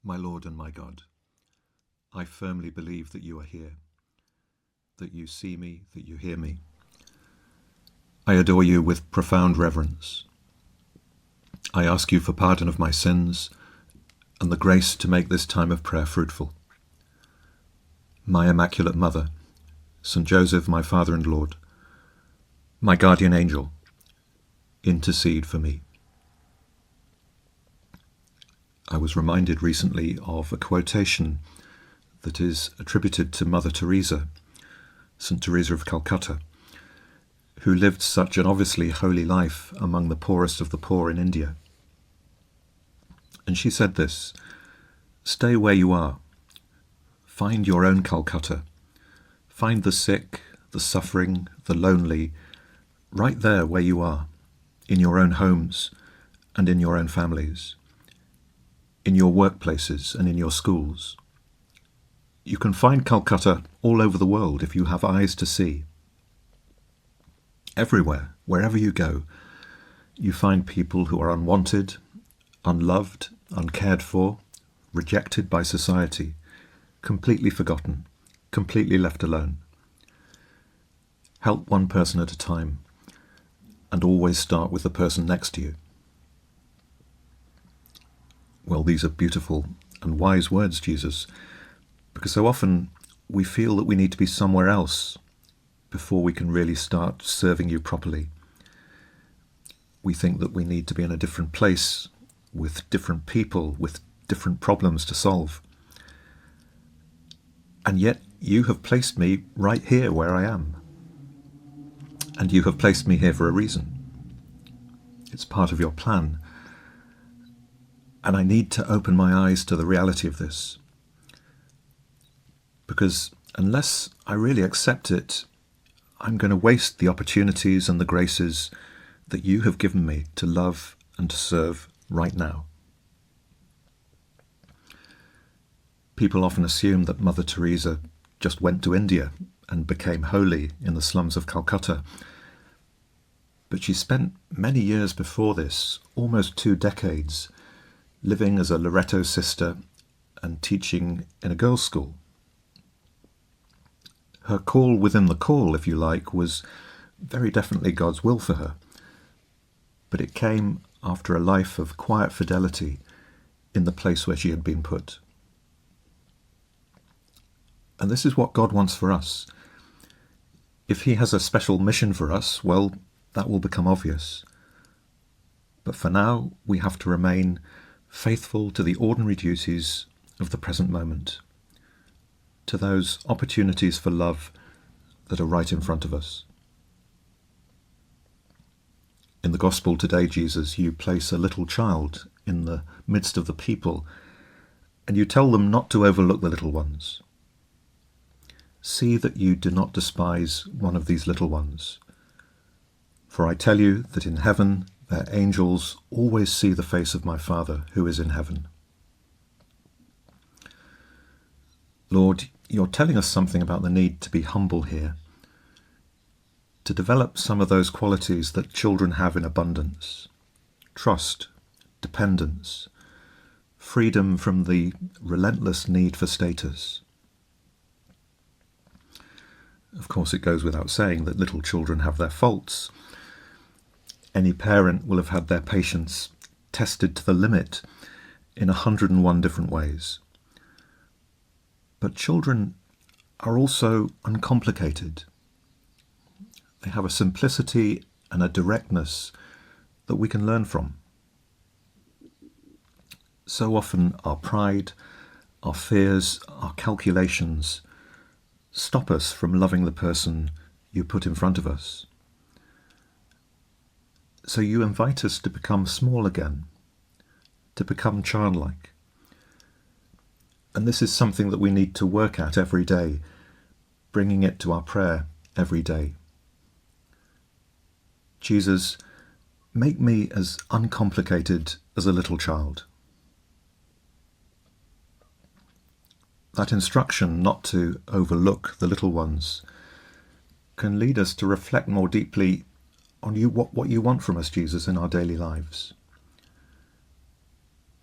My Lord and my God, I firmly believe that you are here, that you see me, that you hear me. I adore you with profound reverence. I ask you for pardon of my sins and the grace to make this time of prayer fruitful. My Immaculate Mother, St. Joseph, my Father and Lord, my guardian angel, intercede for me. I was reminded recently of a quotation that is attributed to Mother Teresa, St. Teresa of Calcutta, who lived such an obviously holy life among the poorest of the poor in India. And she said this: "Stay where you are. Find your own Calcutta. Find the sick, the suffering, the lonely, right there where you are, in your own homes and in your own families, in your workplaces and in your schools. You can find Calcutta all over the world if you have eyes to see. Everywhere, wherever you go, you find people who are unwanted, unloved, uncared for, rejected by society, completely forgotten, completely left alone. Help one person at a time, and always start with the person next to you." Well, these are beautiful and wise words, Jesus, because so often we feel that we need to be somewhere else before we can really start serving you properly. We think that we need to be in a different place, with different people, with different problems to solve. And yet you have placed me right here where I am. And you have placed me here for a reason. It's part of your plan. And I need to open my eyes to the reality of this. Because unless I really accept it, I'm going to waste the opportunities and the graces that you have given me to love and to serve right now. People often assume that Mother Teresa just went to India and became holy in the slums of Calcutta. But she spent many years before this, almost 2 decades, living as a Loreto sister and teaching in a girls' school. Her call within the call, if you like, was very definitely God's will for her. But it came after a life of quiet fidelity in the place where she had been put. And this is what God wants for us. If he has a special mission for us, well, that will become obvious. But for now, we have to remain faithful to the ordinary duties of the present moment, to those opportunities for love that are right in front of us. In the Gospel today, Jesus, you place a little child in the midst of the people, and you tell them not to overlook the little ones. "See that you do not despise one of these little ones. For I tell you that in heaven their angels always see the face of my Father who is in heaven." Lord, you're telling us something about the need to be humble here, to develop some of those qualities that children have in abundance: trust, dependence, freedom from the relentless need for status. Of course, it goes without saying that little children have their faults. Any parent will have had their patience tested to the limit in 101 different ways. But children are also uncomplicated. They have a simplicity and a directness that we can learn from. So often our pride, our fears, our calculations stop us from loving the person you put in front of us. So you invite us to become small again, to become childlike. And this is something that we need to work at every day, bringing it to our prayer every day. Jesus, make me as uncomplicated as a little child. That instruction not to overlook the little ones can lead us to reflect more deeply on what you want from us, Jesus, in our daily lives.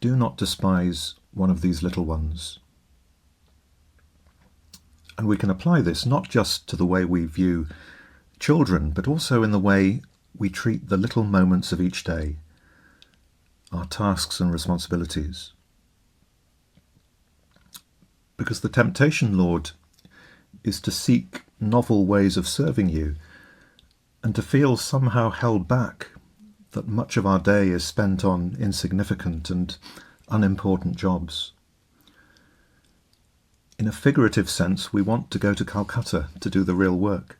do not despise one of these little ones. And we can apply this not just to the way we view children, but also in the way we treat the little moments of each day, our tasks and responsibilities. Because the temptation, Lord, is to seek novel ways of serving you and to feel somehow held back that much of our day is spent on insignificant and unimportant jobs. In a figurative sense, we want to go to Calcutta to do the real work.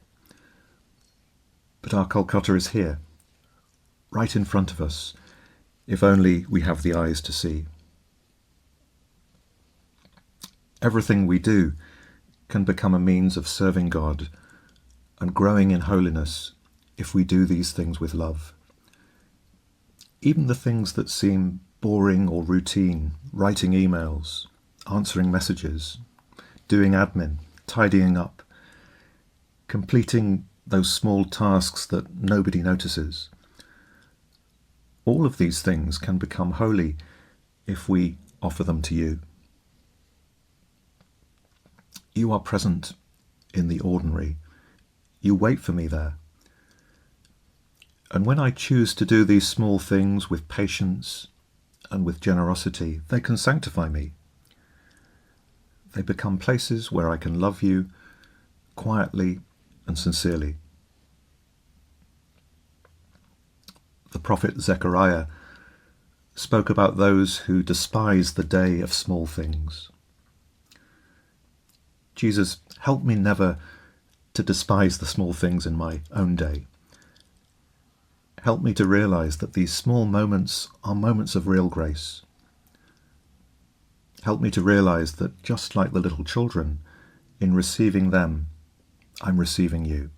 But our Calcutta is here, right in front of us, if only we have the eyes to see. Everything we do can become a means of serving God and growing in holiness if we do these things with love. Even the things that seem boring or routine, writing emails, answering messages, doing admin, tidying up, completing those small tasks that nobody notices. All of these things can become holy if we offer them to you. You are present in the ordinary. You wait for me there. And when I choose to do these small things with patience and with generosity, they can sanctify me. They become places where I can love you quietly and sincerely. The prophet Zechariah spoke about those who despise the day of small things. Jesus, help me never to despise the small things in my own day. Help me to realize that these small moments are moments of real grace. Help me to realize that just like the little children, in receiving them, I'm receiving you.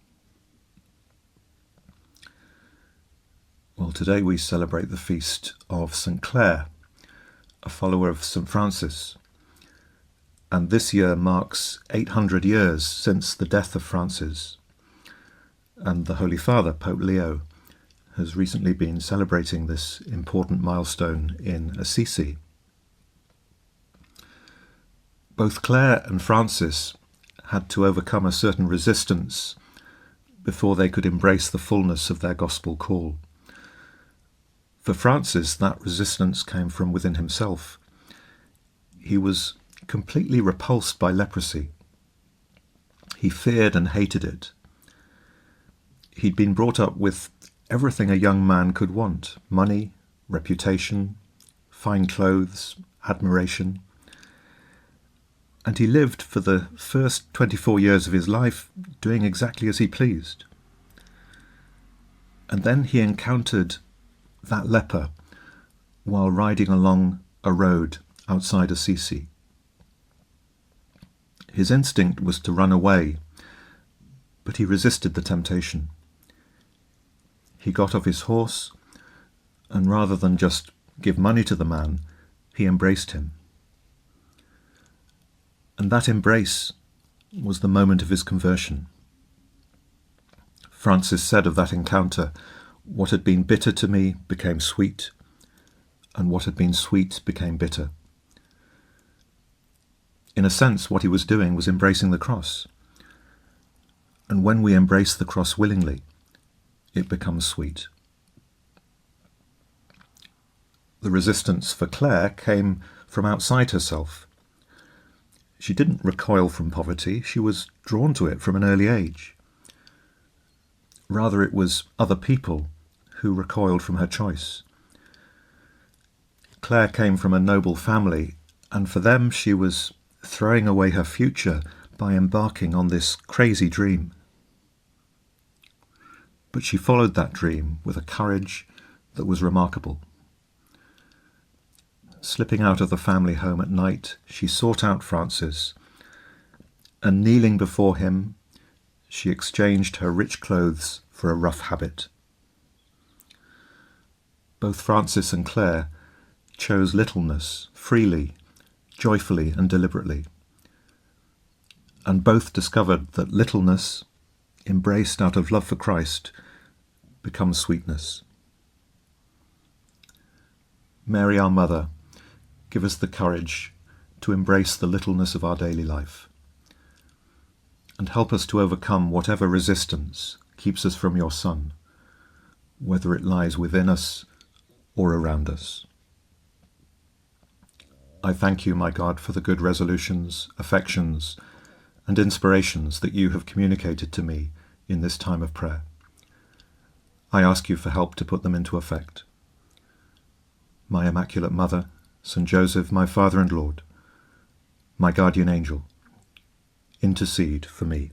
Well, today we celebrate the feast of St. Clare, a follower of St. Francis. And this year marks 800 years since the death of Francis. And the Holy Father, Pope Leo, has recently been celebrating this important milestone in Assisi. Both Clare and Francis had to overcome a certain resistance before they could embrace the fullness of their gospel call. For Francis, that resistance came from within himself. He was completely repulsed by leprosy. He feared and hated it. He'd been brought up with everything a young man could want: money, reputation, fine clothes, admiration. And he lived for the first 24 years of his life doing exactly as he pleased. And then he encountered that leper while riding along a road outside Assisi. His instinct was to run away, but he resisted the temptation. He got off his horse, and rather than just give money to the man, he embraced him. And that embrace was the moment of his conversion. Francis said of that encounter, "What had been bitter to me became sweet, and what had been sweet became bitter." In a sense, what he was doing was embracing the cross. And when we embrace the cross willingly, it becomes sweet. The resistance for Clare came from outside herself. She didn't recoil from poverty, she was drawn to it from an early age. Rather, it was other people who recoiled from her choice. Clare came from a noble family, and for them she was throwing away her future by embarking on this crazy dream. But she followed that dream with a courage that was remarkable. Slipping out of the family home at night, she sought out Francis, and kneeling before him, she exchanged her rich clothes for a rough habit. Both Francis and Clare chose littleness freely, joyfully and deliberately. And both discovered that littleness, embraced out of love for Christ, becomes sweetness. Mary, our Mother, give us the courage to embrace the littleness of our daily life, and help us to overcome whatever resistance keeps us from your Son, whether it lies within us or around us. I thank you, my God, for the good resolutions, affections, and inspirations that you have communicated to me in this time of prayer. I ask you for help to put them into effect. My Immaculate Mother, St. Joseph, my Father and Lord, my guardian angel, intercede for me.